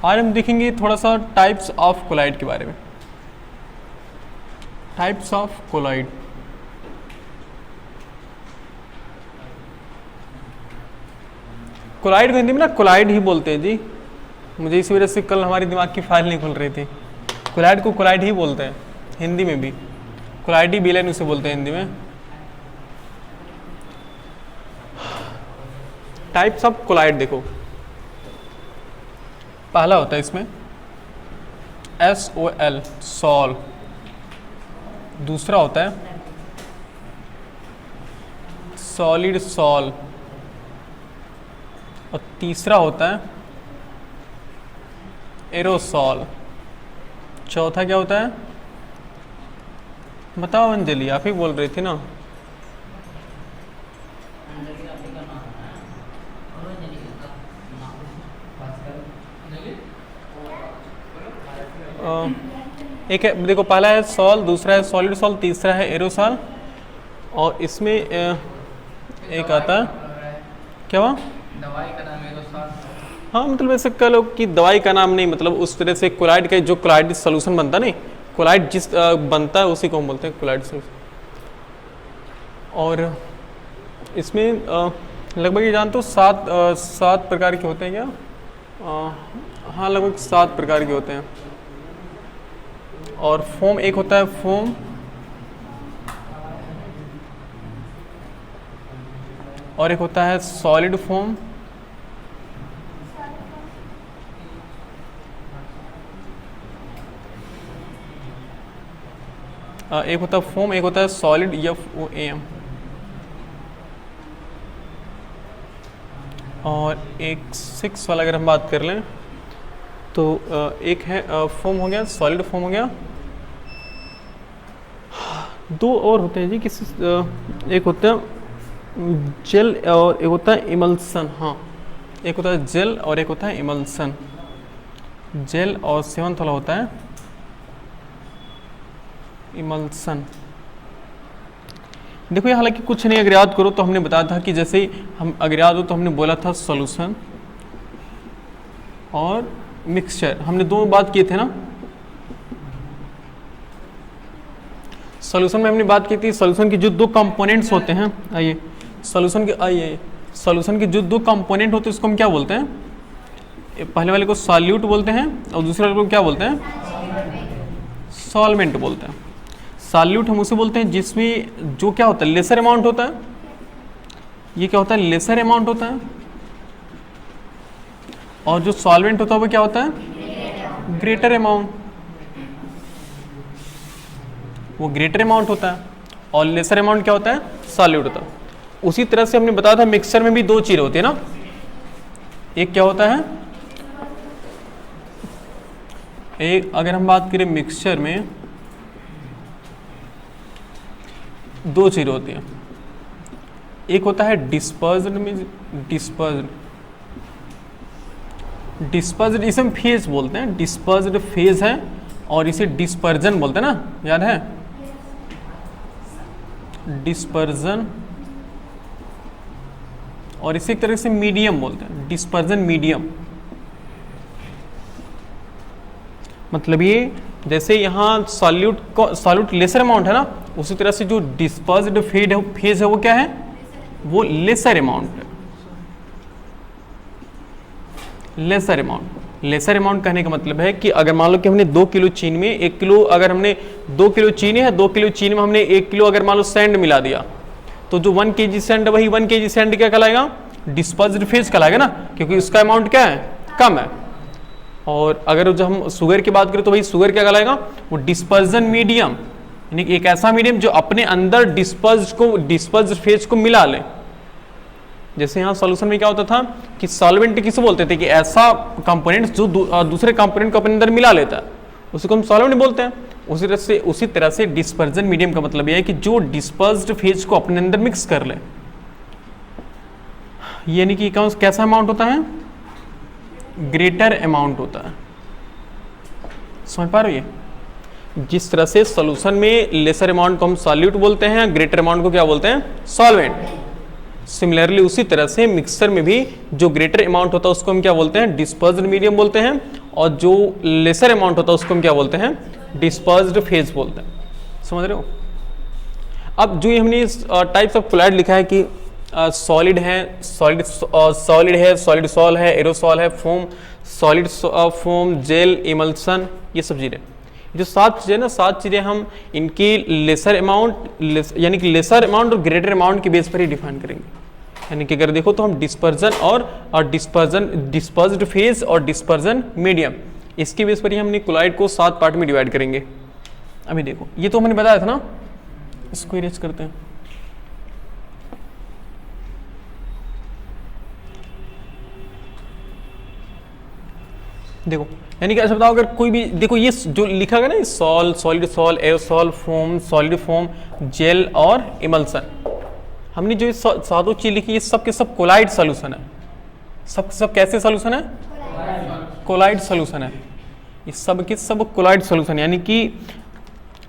आज हम देखेंगे थोड़ा सा टाइप्स ऑफ कोलाइड के बारे में। Types of collide. कोलाइड को हिंदी में ना कोलाइड ही बोलते हैं जी। मुझे इसी वजह से कल हमारी दिमाग की फाइल नहीं खुल रही थी। कोलाइड को कोलाइड ही बोलते हैं हिंदी में भी, कोलाइडी बिलेन उसे बोलते हैं हिंदी में। टाइप्स ऑफ कोलाइड देखो, पहला होता है इसमें SOL सॉल, दूसरा होता है सॉलिड सॉल, और तीसरा होता है एरोसॉल। चौथा क्या होता है बताओ अंजलि, आप ही बोल रही थी ना। एक है देखो, पहला है सॉल, दूसरा है सॉलिड सॉल, तीसरा है एरोसॉल, और इसमें एक आता है क्या हुआ, दवाई का नाम एरोसॉल। हाँ मतलब ऐसे कह लो कि दवाई का नाम नहीं, मतलब उस तरह से कोलाइड का जो कोलाइड सोल्यूशन बनता नहीं, कोलाइड जिस बनता है उसी को हम बोलते हैं कोलाइड सोल्यूशन। और इसमें लगभग ये जानते हो सात प्रकार के होते हैं क्या? हाँ लगभग 7 प्रकार के होते हैं। और फोम एक होता है फोम, और एक होता है सॉलिड फोम, एक होता है फोम, एक होता है सॉलिड FOAM, और एक 6 वाला अगर हम बात कर लें तो एक है फोम हो गया, सॉलिड फोम हो गया। 2 और होते हैं जी, किसी एक होता है जेल और एक होता है इमल्सन। हाँ एक होता है जेल और एक होता है इमल्सन। जेल और 7वां वाला होता है इमल्सन। देखो ये हालांकि कुछ नहीं, अगर याद करो तो हमने बताया था कि जैसे हम अगर याद हो तो हमने बोला था सॉल्यूशन और मिक्सचर, हमने 2 बात किए थे ना। सॉल्यूशन में हमने बात की थी सॉल्यूशन की जो 2 कंपोनेंट्स होते हैं, आइए सॉल्यूशन के आइए सॉल्यूशन के जो 2 कंपोनेंट होते हैं उसको हम क्या बोलते हैं? पहले वाले को सॉल्यूट बोलते हैं और दूसरे वाले को क्या बोलते हैं? सॉल्वेंट बोलते हैं। सॉल्यूट हम उसे बोलते हैं जिसमें जो क्या होता है लेसर अमाउंट होता है। ये क्या होता है? लेसर अमाउंट होता है। और जो सॉल्वेंट होता है वो क्या होता है? Greater amount. वो ग्रेटर अमाउंट होता है और लेसर अमाउंट क्या होता है? सॉल्यूट होता है। उसी तरह से हमने बताया था मिक्सचर में भी 2 चीजें होती है ना। एक क्या होता है, एक अगर हम बात करें मिक्सचर में 2 चीजें होती हैं। एक होता है डिस्पर्स्ड में डिस्पर्स्ड इसे हम फेज बोलते हैं, डिस्पर्स्ड फेज है, और इसे डिस्पर्जन बोलते हैं ना, याद है डिस्पर्जन। और इसे एक तरह से मीडियम बोलते हैं, डिस्पर्जन मीडियम। मतलब ये जैसे यहाँ सॉल्यूट लेसर अमाउंट है ना, उसी तरह से जो डिस्पर्स्ड फेज है वो क्या है? वो लेसर अमाउंट है। लेसर अमाउंट, लेसर अमाउंट कहने का मतलब है कि अगर मान लो कि हमने 2 किलो चीनी में 1 किलो, अगर हमने 2 किलो चीनी है, 2 किलो चीनी में हमने 1 किलो अगर मान लो सैंड मिला दिया, तो जो 1 kg सैंड वही 1 kg सैंड क्या कहलाएगा? डिस्पर्स्ड फेज कहलाएगा ना, क्योंकि उसका अमाउंट क्या है? कम है। और अगर जो हम शुगर की बात करें तो भाई शुगर क्या कहलाएगा? वो डिस्पर्जन मीडियम, यानी एक ऐसा मीडियम जो अपने अंदर डिस्पर्स्ड फेज को मिला ले। जैसे यहाँ सॉल्यूशन में क्या होता था कि सॉल्वेंट किसे बोलते थे? कि ऐसा कंपोनेंट जो दूसरे कंपोनेंट को अपने अंदर मिला लेता है उसी को हम सॉल्वेंट बोलते हैं। उसी तरह से डिस्पर्जन मीडियम का मतलब यह है कि जो डिस्पर्स्ड फेज को अपने अंदर मिक्स कर ले, यानी कि कैसा अमाउंट होता है? ग्रेटर अमाउंट होता है। समझ पा रहे हो? जिस तरह से सॉल्यूशन में लेसर अमाउंट को हम सॉल्यूट बोलते हैं, ग्रेटर अमाउंट को क्या बोलते हैं? सॉल्वेंट। सिमिलरली उसी तरह से मिक्सचर में भी जो ग्रेटर अमाउंट होता है उसको हम क्या बोलते हैं? डिस्पर्स्ड मीडियम बोलते हैं, और जो लेसर अमाउंट होता है उसको हम क्या बोलते हैं, डिस्पर्स्ड फेज बोलते हैं। समझ रहे हो? अब जो ये हमने टाइप्स ऑफ कोलाइड लिखा है कि सॉलिड है, सॉलिड है, सॉलिड सॉल है, एरोसॉल है, foam, solid foam, gel, emulsion, ये सब चीज़ें, जो 7 चीज़ें ना, 7 चीज़ें हम इनकी लेसर अमाउंट यानी कि लेसर अमाउंट और ग्रेटर अमाउंट के बेस पर ही डिफाइन करेंगे। यानी कि अगर देखो तो हम डिस्पर्जन और डिस्पर्स्ड फेज और डिस्पर्जन मीडियम, इसके बेस पर ही हमने कोलाइड को 7 पार्ट में डिवाइड करेंगे। अभी देखो ये तो हमने बताया था ना, इसको इरेज करते हैं। देखो यानी कि ऐसा बताओ, अगर कोई भी देखो ये जो लिखा गया ना, sol, solid sol, aerosol, foam, solid foam, gel और इमल्सन, हमने जो सातों चीज लिखी ये सब के सब कोलाइड सॉल्यूशन है। सब के सब कैसे सॉल्यूशन है? कोलाइड सॉल्यूशन है। ये सब के सब कोलाइड सॉल्यूशन, यानी कि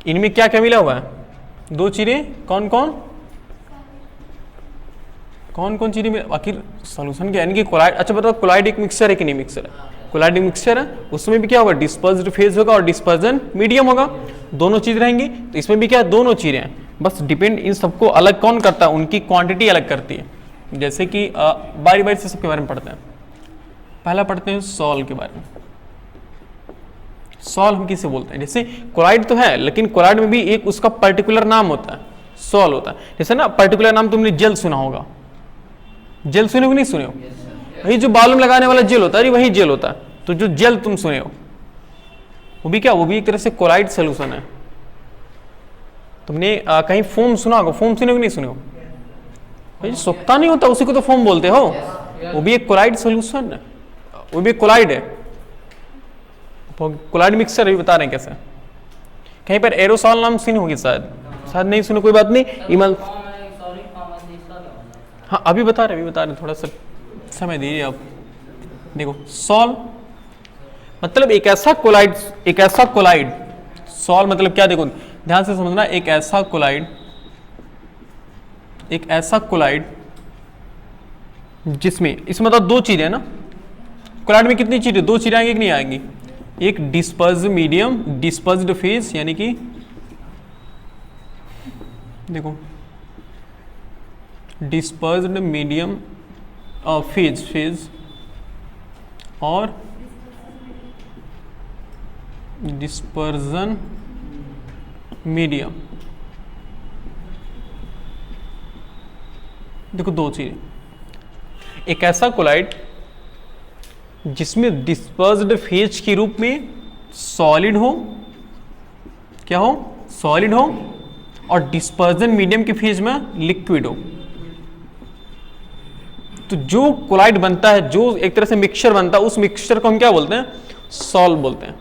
इनमें क्या क्या मिला हुआ है? 2 चीजें, कौन कौन चीजें मिला आखिर सॉल्यूशन के, यानी कि कोलाइड। अच्छा बताओ, कोलाइड एक मिक्सचर है कि नहीं मिक्सचर है? कोलाइड एक मिक्सचर है, उसमें भी क्या होगा? डिस्पर्स्ड फेज होगा और डिस्पर्जन मीडियम होगा, दोनों चीज रहेंगी। तो इसमें भी क्या है? दोनों चीजें हैं, बस डिपेंड इन सबको अलग कौन करता है, उनकी क्वांटिटी अलग करती है। जैसे कि बारी बारी से सबके बारे में पढ़ते हैं। पहला पढ़ते हैं सॉल के बारे में। सॉल हम किसे बोलते हैं? जैसे कोलाइड तो है, लेकिन कोलाइड में भी एक उसका पर्टिकुलर नाम होता है, सॉल होता है। जैसे ना पर्टिकुलर नाम तुमने जेल सुना होगा, जेल सुने हो नहीं सुने हो? वही जो बालों में लगाने वाला जेल होता है, वही जेल होता है। तो जो जेल तुम सुने हो वो भी क्या, वो भी एक तरह से कोलाइड सोल्यूशन है। तुमने कहीं फोम सुना होगा, फोम सुने हो कि नहीं सुने हो? भाई सोखता नहीं होता उसी को तो फोम बोलते हो, वो भी एक कोलाइड सोल्यूशन है, वो भी एक कोलाइड है, कोलाइड मिक्सचर भी बता रहे हैं कैसे। कहीं पर एरोसॉल नाम सुनी होगी, शायद नहीं सुने, कोई बात नहीं। इमल हाँ अभी बता रहे, थोड़ा सा समय दीजिए आप। देखो सॉल मतलब एक ऐसा कोलाइड, सॉल मतलब क्या, देखो ध्यान से समझना, एक ऐसा कोलाइड जिसमें, इसमें मतलब 2 चीजें ना, कोलाइड में कितनी चीजें, 2 चीजें आएंगी कि नहीं आएंगी? एक डिस्पर्स्ड मीडियम, डिस्पर्स्ड फेज, यानी कि देखो डिस्पर्स्ड मीडियम फेज और डिस्पर्जन मीडियम। देखो 2 चीजें, एक ऐसा कोलाइड जिसमें डिस्पर्स्ड फेज के रूप में सॉलिड हो, क्या हो? सॉलिड हो, और डिस्पर्जन मीडियम के फेज में लिक्विड हो। तो जो कोलाइड बनता है, जो एक तरह से मिक्सचर बनता है, उस मिक्सचर को हम क्या बोलते हैं? सॉल बोलते हैं।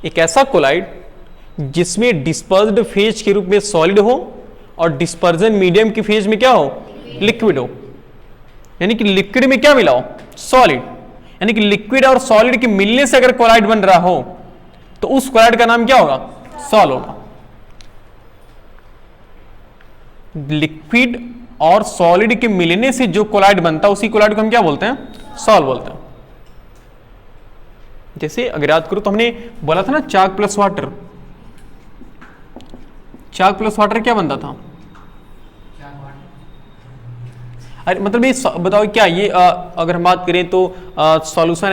एक ऐसा कोलाइड जिसमें डिस्पर्स्ड फेज के रूप में सॉलिड हो और डिस्पर्जन मीडियम की फेज में क्या हो? लिक्विड हो। यानी कि लिक्विड में क्या मिला हो? सॉलिड। यानी कि लिक्विड और सॉलिड के मिलने से अगर कोलाइड बन रहा हो तो उस कोलाइड का नाम क्या होगा? सॉल होगा। लिक्विड और सॉलिड के मिलने से जो कोलाइड बनता है उसी कोलाइड को हम क्या बोलते हैं? सॉल बोलते हैं। जैसे अगर याद करो तो हमने बोला था ना चाक प्लस वाटर, चाक प्लस वाटर क्या बनता था? अरे मतलब ये बताओ क्या ये अगर हम बात करें तो सॉल्यूशन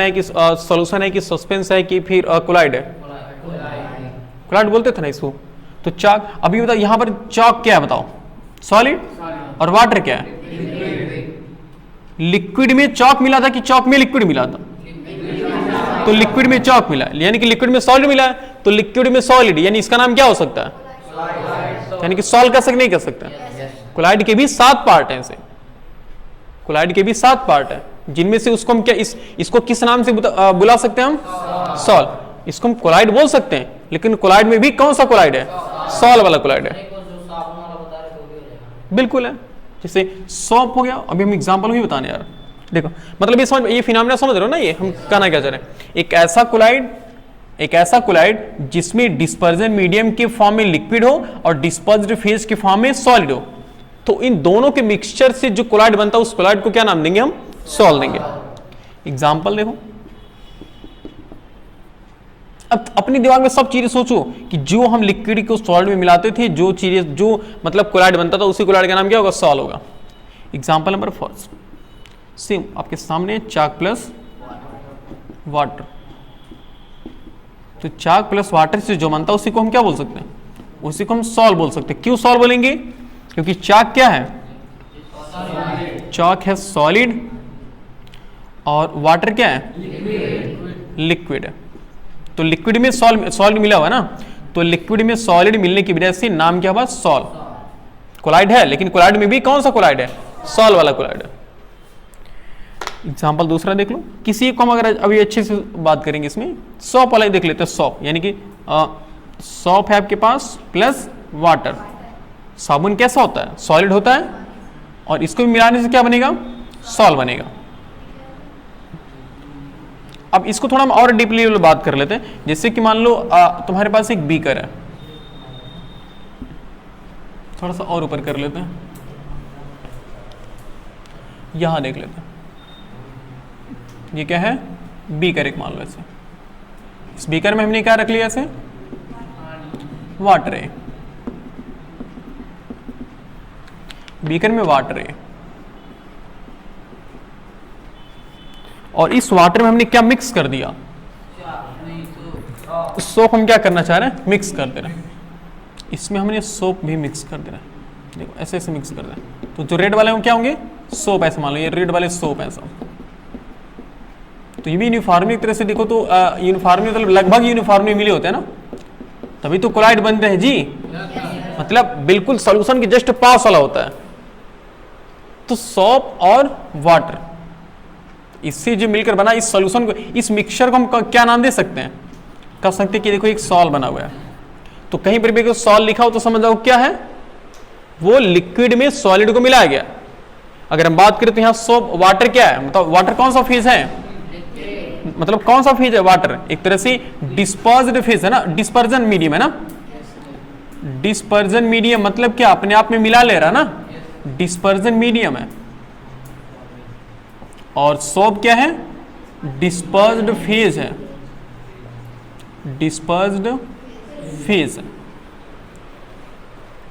है कि सस्पेंस है कि फिर कोलाइड है? कोलाइड बोलते थे ना इसको। तो चाक, अभी बताओ यहां पर चाक क्या है बताओ? सॉलिड। और वाटर क्या है? लिक्विड में चॉक मिला था कि चॉक में लिक्विड मिला था? तो लिक्विड में चॉक मिला, यानी कि लिक्विड में सॉलिड मिला है, तो लिक्विड में सॉलिड, यानी इसका नाम क्या हो सकता है? यानी कि सॉल कर सकते नहीं कर सकते? कोलाइड के भी 7 पार्ट हैं, ऐसे कोलाइड के भी 7 पार्ट है, जिनमें से उसको हम क्या इसको किस नाम से बुला सकते हैं हम? सॉल। इसको हम कोलाइड बोल सकते हैं, लेकिन कोलाइड में भी कौन सा कोलाइड है? सॉल वाला कोलाइड है। बिल्कुल है, जैसे सॉप हो गया। अभी हम एग्जांपल भी बताने यार, देखो मतलब ये फिनोमेना समझ रहे हो ना, ये हम कहना क्या चाह रहे हैं? एक ऐसा कोलाइड जिसमें डिस्पर्जन मीडियम के फॉर्म में लिक्विड हो और डिस्पर्स्ड फेज के फॉर्म में सॉलिड हो, तो इन दोनों के मिक्सचर से जो कोलाइड बनता है उस कोलाइड को क्या नाम देंगे हम? सॉल देंगे। एग्जांपल देखो, अब अपनी दिमाग में सब चीजें सोचो कि जो हम लिक्विड को सॉलिड में मिलाते थे, जो चीजें जो मतलब कोलाइड बनता था, उसी कोलाइड का नाम क्या होगा? सॉल होगा। एग्जाम्पल नंबर फर्स्ट, सेम आपके सामने चाक प्लस वाटर। तो चाक प्लस वाटर से जो बनता है उसी को हम क्या बोल सकते हैं? उसी को हम सॉल बोल सकते हैं। क्यों सॉल बोलेंगे? क्योंकि चाक क्या है? चाक है सॉलिड और वाटर क्या है? लिक्विड है। तो लिक्विड में सॉलिड मिला हुआ ना, तो लिक्विड में सॉलिड मिलने की वजह से नाम क्या हुआ? सॉल। कोलाइड है, लेकिन कोलाइड में भी कौन सा कोलाइड है? सॉल वाला कोलाइड है। एग्जाम्पल दूसरा देख लो, किसी को हम अगर अभी अच्छे से बात करेंगे, इसमें सॉप वाला ही देख लेते हैं। सॉप यानी कि सॉप है आपके पास प्लस वाटर। साबुन कैसा होता है? सॉलिड होता है, और इसको भी मिलाने से क्या बनेगा? सॉल बनेगा। अब इसको थोड़ा हम और डीपली बात कर लेते हैं। जैसे कि मान लो तुम्हारे पास एक बीकर है, थोड़ा सा और ऊपर कर लेते हैं, यहां देख लेते हैं। ये क्या है? बीकर एक मान लो ऐसे। इस बीकर में हमने क्या रख लिया? ऐसे वाटर है, बीकर में वाटर है, और इस वाटर में हमने क्या मिक्स कर दिया? सोप हम क्या करना चाह रहे हैं? मिक्स कर दे रहे हैं। इसमें हमने सोप भी मिक्स कर दे रहे हैं। देखो ऐसे ऐसे मिक्स कर दे रहे हैं। तो जो रेड वाले वो क्या होंगे? सोप। ऐसे मान लो ये रेड वाले सोप है सब। तो ये भी यूनिफॉर्मली एक तरह से देखो तो यूनिफॉर्मली मतलब लगभग यूनिफॉर्मली मिले होते हैं ना, तभी तो कोलाइड बनते हैं जी। मतलब बिल्कुल सॉल्यूशन के जस्ट पास वाला होता है। तो सोप और वाटर इससे जो मिलकर बना इस सॉल्यूशन को, इस मिक्सचर को हम क्या नाम दे सकते हैं? कह सकते हैं कि देखो एक सॉल बना हुआ है। तो कहीं पर भी सॉल लिखा हो तो समझ जाओ क्या है? वो लिक्विड में सॉलिड को मिलाया गया। अगर हम बात करें तो यहाँ सोप वाटर क्या है? मतलब वाटर कौन सा फेज है? मतलब कौन सा फेज है? वाटर एक तरह से डिस्पर्स्ड फेज है ना, डिस्पर्जन मीडियम है ना। डिस्पर्जन मीडियम मतलब क्या? अपने आप में मिला ले रहा ना, डिस्पर्जन मीडियम है। और सोप क्या है? डिस्पर्स्ड फेज है, डिस्पर्स्ड फेज।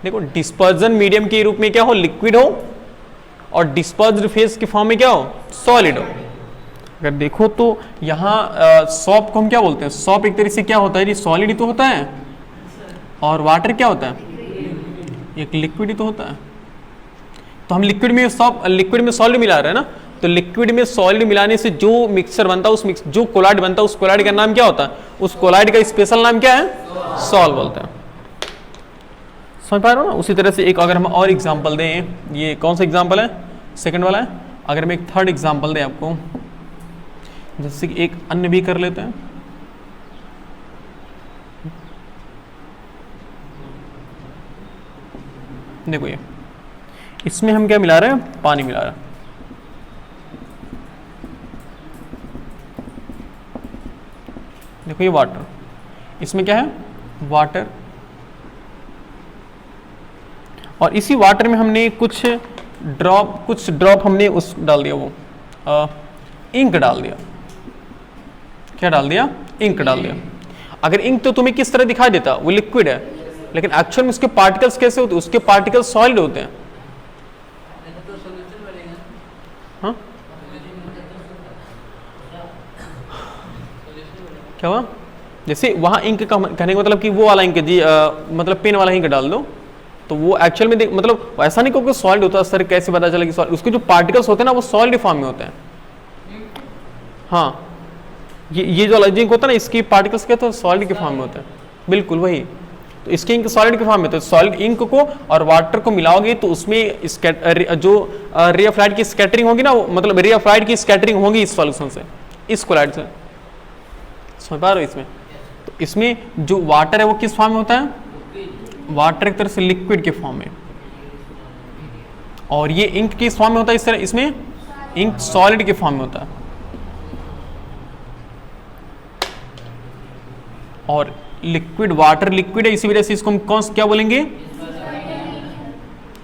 देखो डिस्पर्जन मीडियम के रूप में क्या हो? लिक्विड हो, और डिस्पर्स्ड फेज के फॉर्म में क्या हो? सॉलिड हो। अगर देखो तो यहाँ सॉप को हम क्या बोलते हैं? सॉप एक तरह से क्या होता है जी? सॉलिड ही तो होता है, और वाटर क्या होता है? एक लिक्विड ही तो होता है। तो हम लिक्विड में सॉलिड मिला रहे हैं ना, तो लिक्विड में सॉलिड मिलाने से जो मिक्सचर बनता है, जो कोलाइड बनता है, उस कोलाइड का नाम क्या होता है? उस कोलाइड का स्पेशल नाम क्या है? सॉल बोलते हैं। समझ पा रहे हो ना? उसी तरह से एक अगर हम और एग्जांपल दें, ये कौन सा एग्जांपल है? सेकंड वाला है। अगर हम एक थर्ड एग्जांपल दें आपको, जैसे कि एक अन्य भी कर लेते हैं। देखो ये, इसमें हम क्या मिला रहे हैं? पानी मिला रहे हैं। देखो ये वाटर, इसमें क्या है? वाटर। और इसी वाटर में हमने कुछ ड्रॉप हमने उस डाल दिया, वो इंक डाल दिया। क्या डाल दिया? इंक डाल दिया। अगर इंक तो तुम्हें किस तरह दिखाई देता? वो लिक्विड है, लेकिन एक्चुअल में उसके पार्टिकल्स कैसे होते हैं? उसके पार्टिकल्स सॉलिड होते हैं। हाँ क्या हुआ? जैसे वहां इंक का कहने का मतलब कि वो वाला इंक जी, मतलब पेन वाला इंक डाल दो, तो वो एक्चुअल में मतलब ऐसा नहीं क्योंकि सॉलिड होता है। सर कैसे पता चला कि सॉलिड? उसके जो पार्टिकल्स होते हैं ना, वो सॉलिड फॉर्म में होते हैं। हाँ, ये जो इंक होता है ना, इसकी पार्टिकल्स क्या होता है? सॉलिड के फॉर्म में होता है। बिल्कुल वही। तो इसके इंक सॉलिड के फॉर्म में, तो सॉलिड इंक को और वाटर को मिलाओगे तो उसमें जो रे ऑफ लाइट की स्कैटरिंग होगी ना, मतलब रे ऑफ लाइट की स्कैटरिंग होगी इस सॉल्यूशन से, इस कोलाइड से। समझ पा रहे हो? इसमें तो इसमें जो वाटर है वो किस फॉर्म में होता है? वाटर एक तरह से लिक्विड के फॉर्म में, और ये इंक किस फॉर्म में होता है? इस तरह इसमें इंक सॉलिड के फॉर्म में होता है। और लिक्विड, वाटर लिक्विड है, इसी वजह से इसको हम क्या बोलेंगे?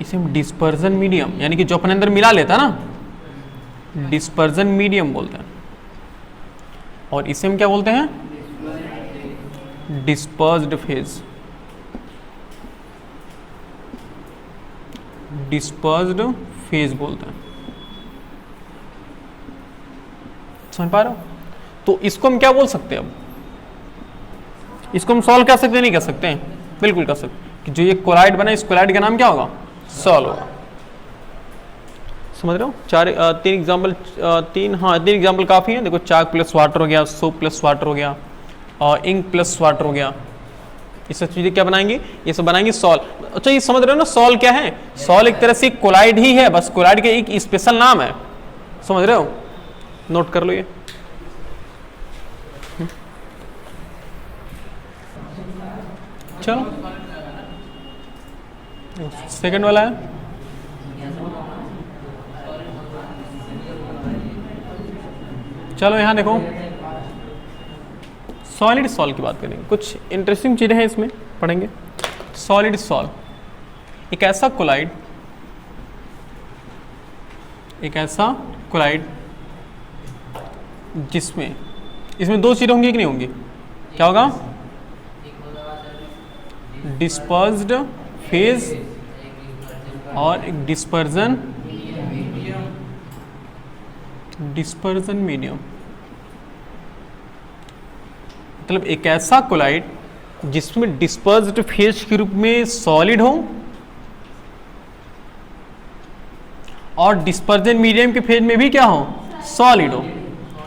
इसे हम डिस्पर्जन मीडियम, यानी कि जो अपने अंदर मिला लेता ना, डिस्पर्जन मीडियम बोलते हैं। और इसे हम क्या बोलते हैं? डिस्पर्स्ड फेज, डिस्पर्स्ड फेज बोलते हैं। समझ पा रहे हो? तो इसको हम क्या बोल सकते हैं? अब इसको हम सॉल्व कर सकते हैं, नहीं कर सकते हैं? बिल्कुल कर सकते हैं। कि जो ये कोलाइड बना, इस कोलाइड का नाम क्या होगा? सॉल्व होगा। समझ रहे हो? तीन एग्जाम्पल, तीन एग्जाम्पल काफ़ी हैं। देखो, चाक प्लस वाटर हो गया, सोप प्लस वाटर हो गया, और इंक प्लस वाटर हो गया। ये सब चीज़ें क्या बनाएंगी? ये सब बनाएंगे सॉल्व। अच्छा, ये समझ रहे हो ना सॉल्व क्या है? सॉल्व एक तरह से कोलाइड ही है, बस कोलाइड के एक स्पेशल नाम है। समझ रहे हो? नोट कर लो ये। चलो, सेकंड वाला है। चलो यहाँ देखो, सॉलिड सॉल्व की बात करेंगे। कुछ इंटरेस्टिंग चीज़ें हैं इसमें, पढ़ेंगे। सॉलिड सॉल्व एक ऐसा कोलाइड, जिसमें इसमें दो चीज़ें होंगी कि नहीं होंगी? क्या होगा? डिस्पर्स्ड फेज और एक डिस्पर्जन मीडियम। मतलब एक ऐसा कोलाइड जिसमें डिस्पर्स्ड फेज के रूप में सॉलिड हो और डिस्पर्जन मीडियम के फेज में भी क्या हो? सॉलिड हो,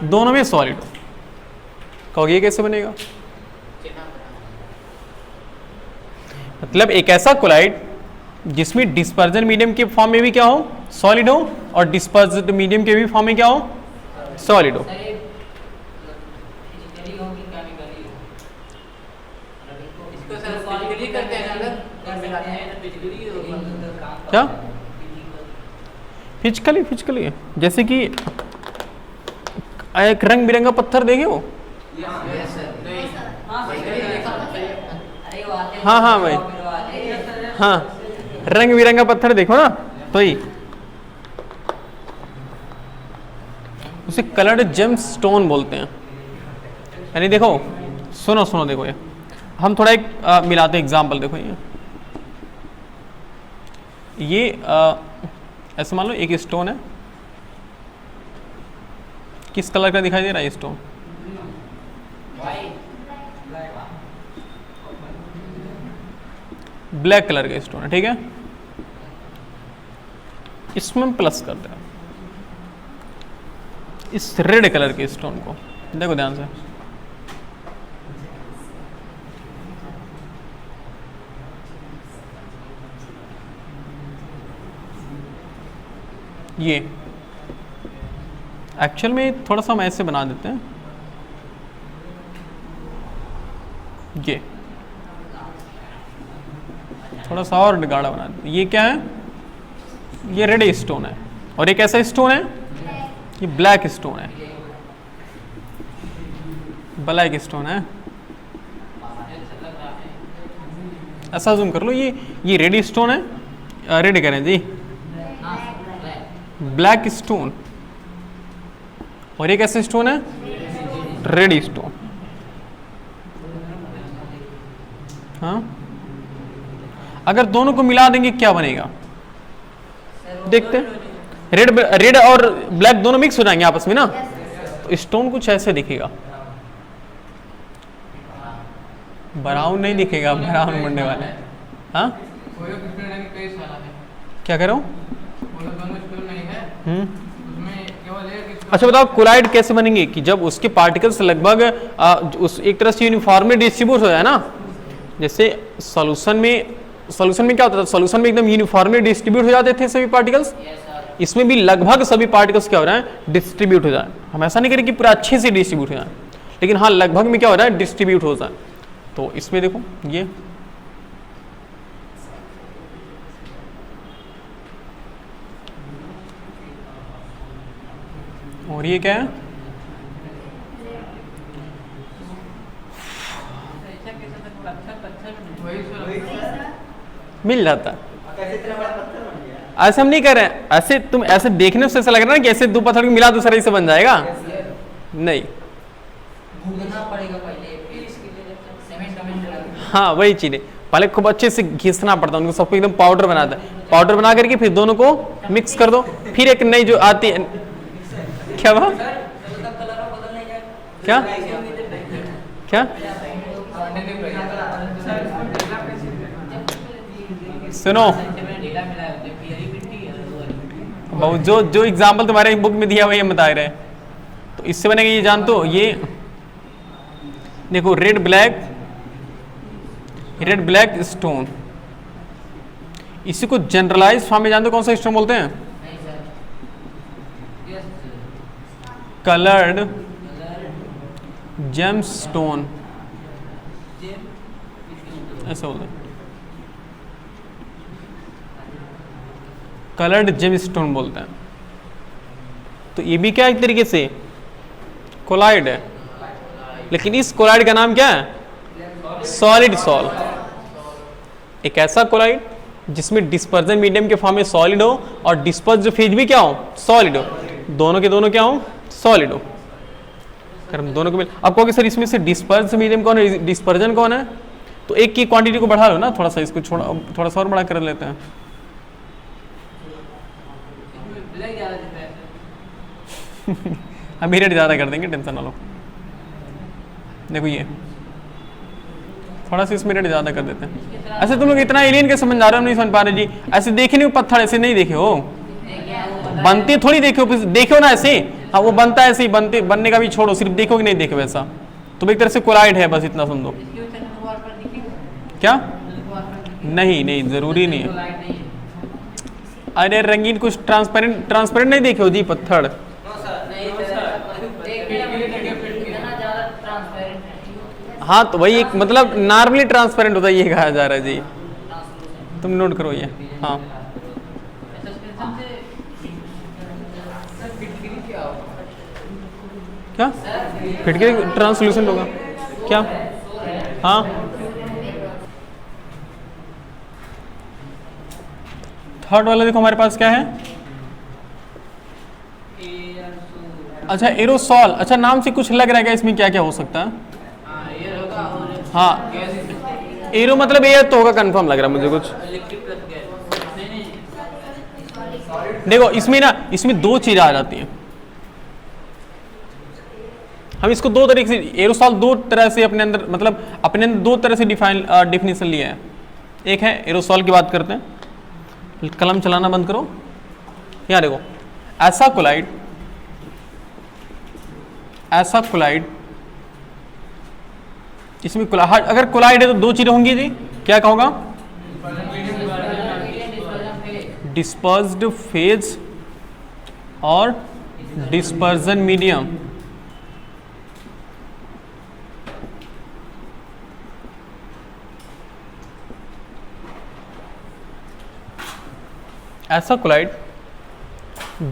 दोनों में सॉलिड हो। कहोगे ये कैसे बनेगा? मतलब एक ऐसा कोलाइड जिसमें डिस्पर्जन मीडियम के फॉर्म में भी क्या हो? सॉलिड हो, और डिस्पर्जन मीडियम के भी फॉर्म में क्या हो? सॉलिड हो। क्या फिजिकली? जैसे कि एक रंग बिरंगा पत्थर देखे हो? हाँ भाई, हाँ, रंग बिरंगा पत्थर देखो ना, तो ही उसे कलर्ड जेम स्टोन बोलते हैं। यानी देखो, सुनो देखो, ये हम थोड़ा एक मिलाते हैं एग्जाम्पल। देखो ये ऐसे मान लो एक स्टोन है। किस कलर का दिखाई दे रहा है ये स्टोन? ब्लैक कलर का स्टोन है, ठीक है। इसमें हम प्लस करते हैं इस रेड कलर के स्टोन को। देखो ध्यान से, ये एक्चुअल में थोड़ा सा हम ऐसे बना देते हैं। ये थोड़ा सा और गाढ़ा बना देते हैं। ये क्या है? ये रेड स्टोन है, और एक ऐसा स्टोन है, ये ब्लैक स्टोन है। ब्लैक स्टोन है, ऐसा जूम कर लो। ये रेड स्टोन है, रेड करें जी, ब्लैक स्टोन, और एक ऐसा स्टोन है रेड स्टोन। हाँ, अगर दोनों को मिला देंगे क्या बनेगा? देखते हैं। रेड और ब्लैक दोनों मिक्स हो जाएंगे आपस में ना, तो स्टोन कुछ ऐसे दिखेगा। ब्राउन नहीं दिखेगा, ब्राउन बनने वाला है। हाँ, क्या कह रहा हूँ? अच्छा बताओ, कोलाइड कैसे बनेंगे? कि जब उसके पार्टिकल्स लगभग एक तरह से यूनिफॉर्मली डिस्ट्रीब्यूट हो जाए ना। जैसे सॉल्यूशन में क्या होता था? सॉल्यूशन में एकदम यूनिफॉर्मली डिस्ट्रीब्यूट हो जाते थे सभी पार्टिकल्स। इसमें भी लगभग सभी पार्टिकल्स क्या हो रहा है? डिस्ट्रीब्यूट हो जाए। हम ऐसा नहीं करें कि पूरा अच्छे से डिस्ट्रीब्यूट हो जाए, लेकिन हाँ, लगभग में क्या हो रहा है? डिस्ट्रीब्यूट हो जाए। तो इसमें देखो, ये और ये क्या है? मिल जाता। ऐसे हम नहीं कर रहे हैं। ऐसे तुम ऐसे देखने से ऐसा लग रहा है ना कि ऐसे दो पत्थर को मिला दूसरा से बन जाएगा। नहीं, भूनना पड़ेगा पहले, फिर इसके लिए सीमेंट लगा। हाँ वही चीज़ है, पहले खूब अच्छे से घिसना पड़ता है उनको, सबको एकदम पाउडर बनाता है, पाउडर बना करके फिर दोनों को मिक्स कर दो, फिर एक नई जो आती है, क्या हुआ क्या क्या सुनो बहुत जो जो एग्जाम्पल तुम्हारे बुक में दिया हुआ ये बता रहे हैं, तो इससे बनेगा ये जान तो ये देखो रेड ब्लैक स्टोन, इसी को जनरलाइज फॉर्म में जानते हो कौन सा स्टोन बोलते हैं? कलर्ड जेमस्टोन ऐसा बोलते हैं, कलर्ड जेमस्टोन बोलते हैं। तो ये भी क्या एक तरीके से कोलाइड है, लेकिन इस कोलाइड का नाम क्या है? Solid sol. एक ऐसा कोलाइड जिसमें डिस्पर्जन मीडियम के फॉर्म में सॉलिड हो और डिस्पर्ज फेज भी क्या हो? सॉलिड हो, दोनों के दोनों क्या हो? सॉलिड हो। अगर हम दोनों को मिल, अब कहोगे सर इसमें से डिस्पर्ज मीडियम कौन है, डिस्पर्जन कौन है? तो एक की क्वांटिटी को बढ़ा लो ना थोड़ा सा, इसको थोड़ा सा और बड़ा कर लेते हैं। हम रेट ज़्यादा कर देंगे, टेंशन ना लो। देखो ये थोड़ा सा इसमें रेट ज़्यादा कर देते हैं। ऐसे तुम लोग इतना एलियन के समझ आ रहे हो, हम नहीं समझ पा रहे जी। ऐसे देखे नहीं पत्थर, ऐसे नहीं देखे हो, बनते थोड़ी देखे हो, देखो ना ऐसे। हाँ वो बनता है ऐसे ही, बनने का भी छोड़ो, सिर्फ देखो कि नहीं देखे वैसा। तो एक तरह से कोलाइड है, बस इतना समझो। क्या? नहीं नहीं जरूरी नहीं है। अरे रंगीन कुछ ट्रांसपेरेंट नहीं देखे हो जी पत्थर? हाँ तो वही एक मतलब नॉर्मली ट्रांसपेरेंट होता है, ये कहा जा रहा है जी, तुम नोट करो ये। हाँ क्या फिटकरी ट्रांसल्यूसेंट होगा क्या? हाँ थर्ड वाला देखो हमारे पास क्या है? अच्छा एरोसॉल। अच्छा नाम से कुछ लग रहा है क्या इसमें क्या क्या हो सकता है? हाँ एरो मतलब एयर तो होगा, कंफर्म लग रहा है मुझे कुछ। देखो इसमें ना, इसमें दो चीजें आ जाती हैं। हम इसको दो तरीके से, एरोसॉल दो तरह से अपने अंदर, मतलब अपने अंदर दो तरह से डिफिनेशन लिया है। एक है एरोसॉल की बात करते हैं, कलम चलाना बंद करो। यहाँ देखो ऐसा कोलाइड, इसमें अगर कोलाइड है तो दो चीजें होंगी जी, क्या कहोगा? डिस्पर्स्ड फेज और डिस्पर्जन मीडियम। ऐसा कोलाइड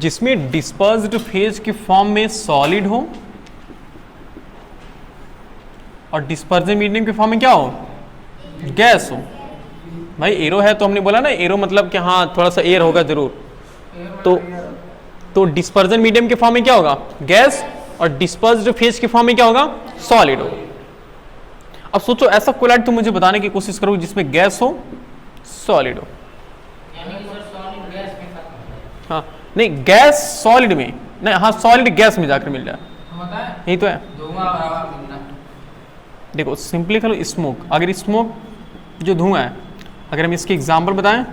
जिसमें डिस्पर्स्ड फेज के फॉर्म में सॉलिड हो और डिस्पर्जन मीडियम के फॉर्म में क्या हो? गैस हो। भाई एरो है तो हमने बोला ना, एरो मतलब कि हाँ थोड़ा सा एयर होगा जरूर। तो डिस्पर्जन मीडियम के फॉर्म में क्या होगा? गैस, और डिस्पर्स्ड फेज के फॉर्म में क्या होगा? सॉलिड हो। अब सोचो ऐसा कोलाइड तुम मुझे बताने की कोशिश करो जिसमें गैस हो, सॉलिड हो। हाँ नहीं गैस सॉलिड में नहीं, हाँ सॉलिड गैस में जाकर मिल जाए, यही तो है। देखो सिंपली करो, स्मोक, अगर स्मोक जो धुआं है, अगर हम इसके एग्जांपल बताएं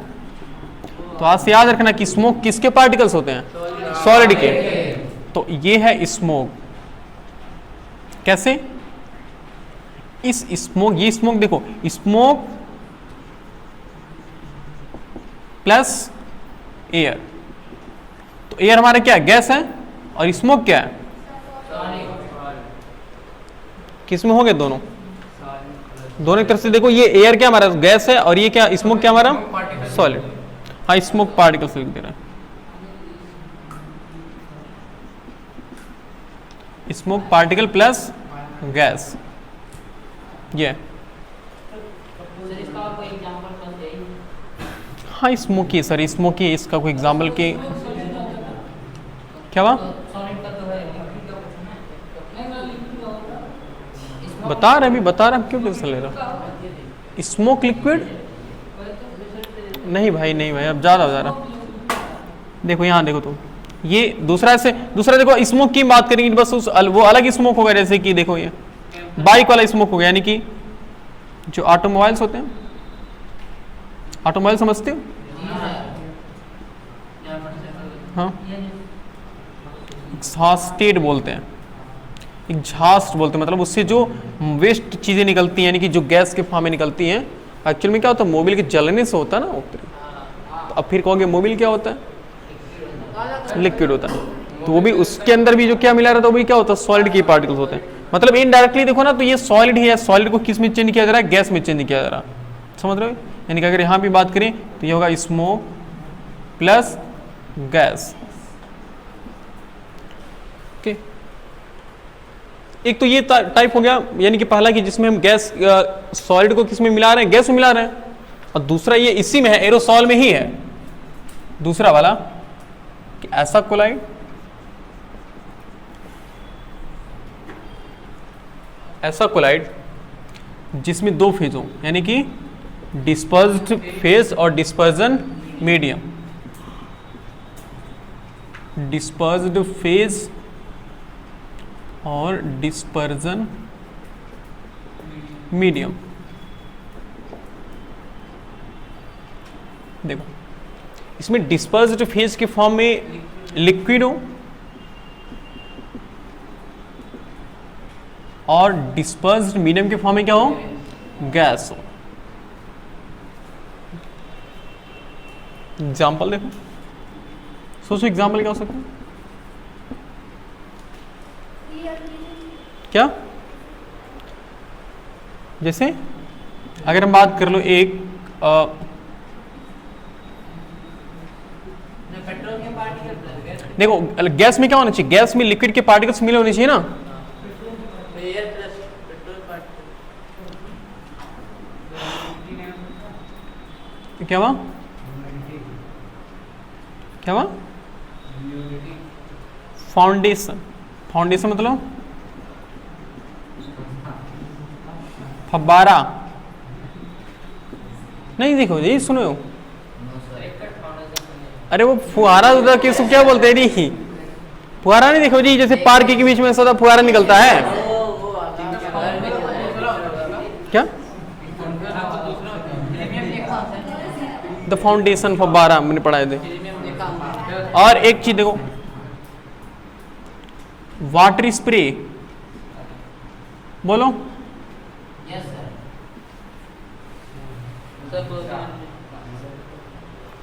तो आज से याद रखना कि स्मोक किसके पार्टिकल्स होते हैं? सॉलिड के। तो ये है स्मोक। कैसे? इस स्मोक, ये स्मोक देखो, स्मोक प्लस एयर, तो एयर हमारा क्या है? गैस है, और स्मोक क्या है? किसमें हो गए दोनों? दोनों एक तरफ से देखो, ये एयर क्या हमारा? गैस है, और ये क्या? स्मोक क्या हमारा? सॉलिड। हाँ स्मोक पार्टिकल्स लिख दे रहा है, स्मोक पार्टिकल प्लस गैस। ये हाँ स्मोकी सर, स्मोकी, इसका कोई एग्जाम्पल के क्या हुआ? बता रहे हम क्यों टेंशन ले रहा? स्मोक लिक्विड नहीं भाई, नहीं भाई, अब ज़्यादा हो जा रहा। देखो यहाँ देखो तुम, ये दूसरा देखो स्मोक की बात करेंगे बस वो अलग स्मोक होगा। जैसे कि देखो ये बाइक वाला स्मोक हो गया, यानी कि जो ऑटोमोबाइल्स होते हैं, ऑटोमोबाइल समझते हो? हाँ, एग्जॉस्टेड बोलते हैं, एग्जॉस्ट बोलते हैं, मतलब उससे जो वेस्ट चीज़ें निकलती हैं, यानी कि जो गैस के फॉर्म में निकलती हैं। एक्चुअल में क्या होता है, मोबिल के जलने से होता है ना। तो अब फिर कहोगे मोबिल क्या होता है? लिक्विड होता है। तो वो भी उसके अंदर भी जो क्या मिला रहता है वो भी क्या होता है, सॉलिड के पार्टिकल्स होते हैं। मतलब इनडायरेक्टली देखो ना, तो ये सॉलिड ही है। सॉलिड को किस में चेंज किया जा रहा है? गैस में चेंज किया जा रहा है। समझ रहे हो? यानी कि अगर यहाँ भी बात करें तो ये होगा स्मोक प्लस गैस। ओके, एक तो ये टाइप हो गया, यानी कि पहला कि जिसमें हम गैस सॉलिड को किस में मिला रहे हैं? गैस में मिला रहे हैं। और दूसरा ये इसी में है, एरोसॉल में ही है। दूसरा वाला कि ऐसा कोलाइड जिसमें दो फेज हो, यानी कि डिस्पर्स्ड फेज और डिस्पर्जन मीडियम। डिस्पर्स्ड फेज और डिस्पर्जन मीडियम। देखो इसमें डिस्पर्स्ड फेज के फॉर्म में लिक्विड हो और डिस्पर्स्ड मीडियम के फॉर्म में क्या हो? गैस हो। एग्जाम्पल देखो, सोचो एग्जाम्पल क्या हो सकता है? क्या? जैसे अगर हम बात कर लो एक पेट्रोल के पार्टिकल, देखो गैस में क्या होना चाहिए? गैस में लिक्विड के पार्टिकल्स मिले होने चाहिए ना। एयर प्लस पेट्रोल पार्टिकल, क्या हुआ? क्या हुआ? फाउंडेशन मतलब फब्बारा नहीं। देखो ये सुनो, अरे वो फुहारा उधर किसको क्या बोलते हैं? नहीं फुहारा नहीं। देखो जी, जैसे पार्क के बीच में सदा फुहारा निकलता है क्या? द फाउंडेशन फब्बारा मैंने पढ़ाए थे। और एक चीज देखो, वाटर स्प्रे बोलो। यस सर,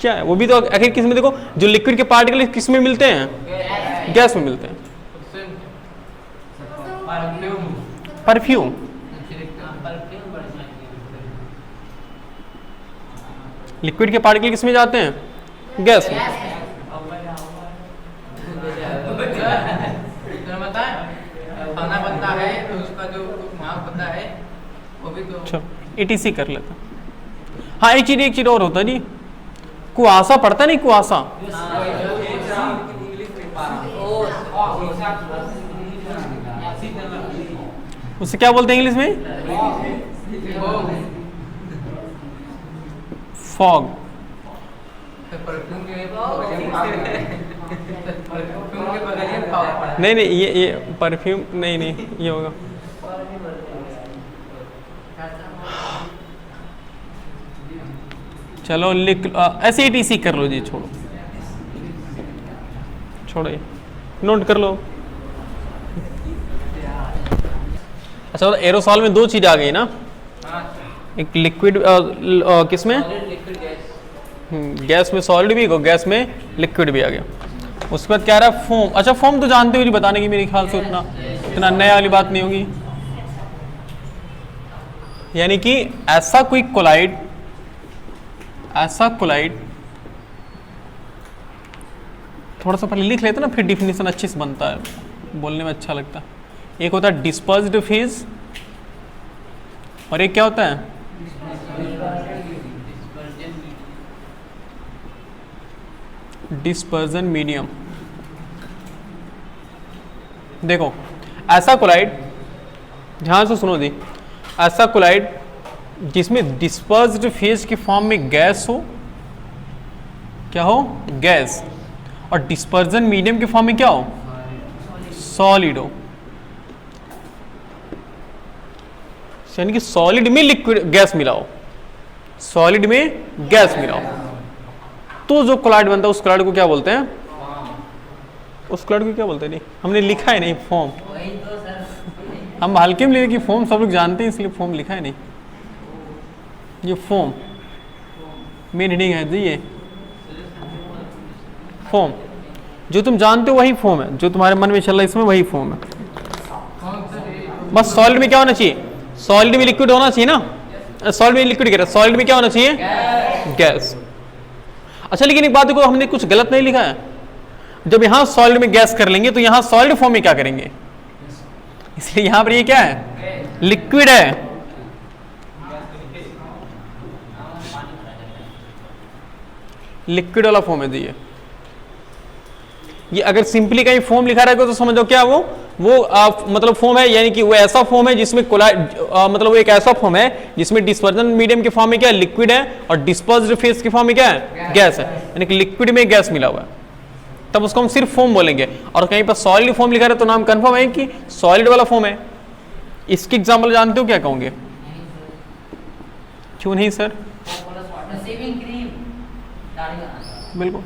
क्या है वो भी तो आखिर किस में? देखो जो लिक्विड के पार्टिकल किस में मिलते हैं? गैस में मिलते हैं। परफ्यूम लिक्विड के पार्टिकल किस में जाते हैं? गैस में। खाना बनता है तो उसका जो माप होता है वो भी तो अच्छा ETC कर लेता। हाँ एक चीज और होता है जी, कुआसा पड़ता नहीं? कुआसा उसे क्या बोलते हैं इंग्लिश में? फॉग। नहीं ये परफ्यूम नहीं ये होगा। चलो ऐसे ETC कर लो जी। छोड़ो ये नोट कर लो। अच्छा तो एरोसॉल में दो चीज आ गई ना, एक लिक्विड किसमें? गैस में सॉलिड भी, गैस में लिक्विड भी आ गया। उसके बाद क्या रहा? फोम। अच्छा फोम तो जानते हो जी, बताने की मेरे ख्याल से उतना नया वाली बात नहीं होगी। यानी कि ऐसा कोलाइड थोड़ा सा पहले लिख लेते ना, फिर डिफिनेशन अच्छे से बनता है, बोलने में अच्छा लगता है। एक होता है डिस्पर्स्ड फेज और एक क्या होता है? Dispersion medium. देखो ऐसा कोलाइड ध्यान से सुनो जी, ऐसा कोलाइड जिसमें डिस्पर्स्ड फेज के फॉर्म में गैस हो, क्या हो, गैस, और डिस्पर्जन मीडियम के फॉर्म में क्या हो, सॉलिड हो, यानी कि सॉलिड में लिक्विड गैस मिलाओ, सॉलिड में गैस मिलाओ, तो जो कोलाइड बनता है उस कोलाइड को क्या बोलते हैं, उस कोलाइड को क्या बोलते हैं, नहीं हमने लिखा है नहीं फॉर्म, हम हल्के में लेके फॉर्म सब लोग जानते हैं इसलिए फॉर्म लिखा है नहीं, ये फॉर्म मेन हेडिंग है जी, ये फॉर्म जो तुम जानते हो वही फॉर्म है, जो तुम्हारे मन में चल रहा है इसमें वही फॉर्म है। बस सॉलिड में क्या होना चाहिए, सॉलिड में लिक्विड होना चाहिए ना, सॉलिड में लिक्विड कह रहा है, सॉलिड में क्या होना चाहिए, गैस। अच्छा लेकिन एक बात देखो, हमने कुछ गलत नहीं लिखा है, जब यहां सॉलिड में गैस कर लेंगे तो यहां सॉलिड फॉर्म में क्या करेंगे, इसलिए यहां पर ये क्या है, लिक्विड है, लिक्विड वाला फॉर्म है जी ये अगर सिंपली कहीं फॉर्म लिखा रहेगा तो समझो क्या वो मतलब फॉर्म है, यानी कि वो ऐसा फॉर्म है जिसमें मतलब वो एक ऐसा फॉर्म है जिसमें डिस्पर्जन मीडियम के फॉर्म में क्या है, लिक्विड है, और डिस्पर्स्ड फेज के फॉर्म में क्या है, गैस है, यानी कि लिक्विड में गैस मिला हुआ है, तब उसको हम सिर्फ फॉर्म बोलेंगे। और कहीं पर सॉलिड फॉर्म लिखा रहे तो नाम कंफर्म है कि सॉलिड वाला फॉर्म है। इसके एग्जाम्पल जानते हो क्या कहोगे, क्यों नहीं सर, बिल्कुल,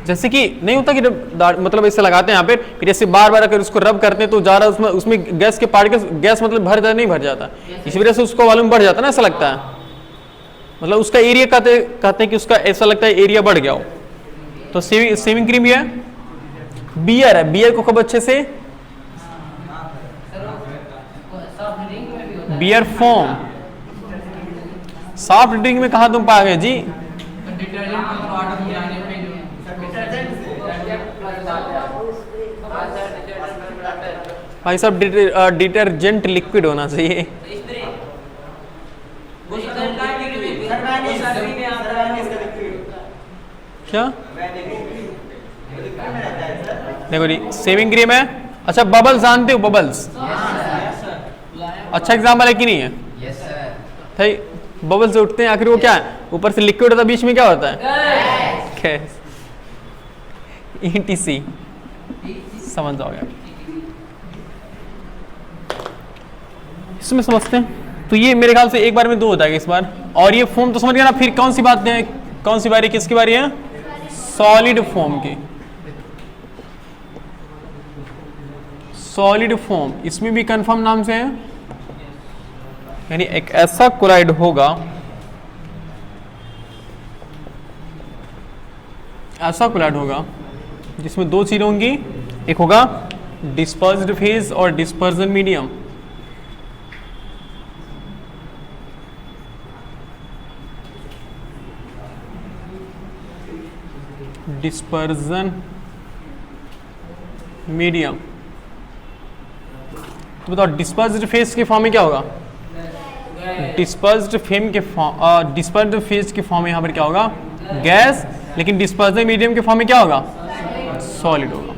जैसे कि नहीं होता कि मतलब ऐसे लगाते हैं यहाँ पे, फिर जैसे बार बार अगर उसको रब करते हैं तो जा रहा उसमें गैस के पार्टिकल्स, गैस मतलब भर जाता नहीं भर जाता, इसी वजह से उसको वॉल्यूम बढ़ जाता है ना, ऐसा लगता है, मतलब उसका एरिया कहते हैं कि उसका ऐसा लगता है एरिया बढ़ गया हो। तो सेविंग क्रीम है, बियर है, बियर को खूब अच्छे से बियर फॉर्म, सॉफ्ट ड्रिंक में कहा तुम पा गए जी, भाई साहब डिटर्जेंट लिक्विड होना चाहिए, क्या देखो जी, सेविंग क्रीम है। अच्छा बबल्स जानते हो, बबल्स अच्छा एग्जाम्पल है कि नहीं है, भाई बबल्स से उठते हैं, आखिर वो क्या है, ऊपर से लिक्विड होता है, बीच में क्या होता है, गैस, ETC समझ जाओगे इसमें, समझते हैं। तो ये मेरे ख्याल से एक बार में दो होता है इस बार, और ये फॉर्म तो समझ गया ना। फिर कौन सी बात है, कौन सी बारी, किसकी बारी है, सॉलिड फॉर्म की, सॉलिड फॉर्म, इसमें भी कंफर्म नाम से है, यानी एक ऐसा कोलाइड होगा, ऐसा कोलाइड होगा जिसमें दो चीजें होंगी, एक होगा डिस्पर्स्ड फेज और डिस्पर्जन मीडियम, डिस्पर्जन मीडियम। तो बताओ डिस्पर्स्ड फेज के फॉर्म में क्या होगा, डिस्पर्स्ड फेज के फॉर्म में यहां पर क्या होगा, गैस, लेकिन डिस्पर्जन मीडियम के फॉर्म में क्या होगा, सॉलिड होगा।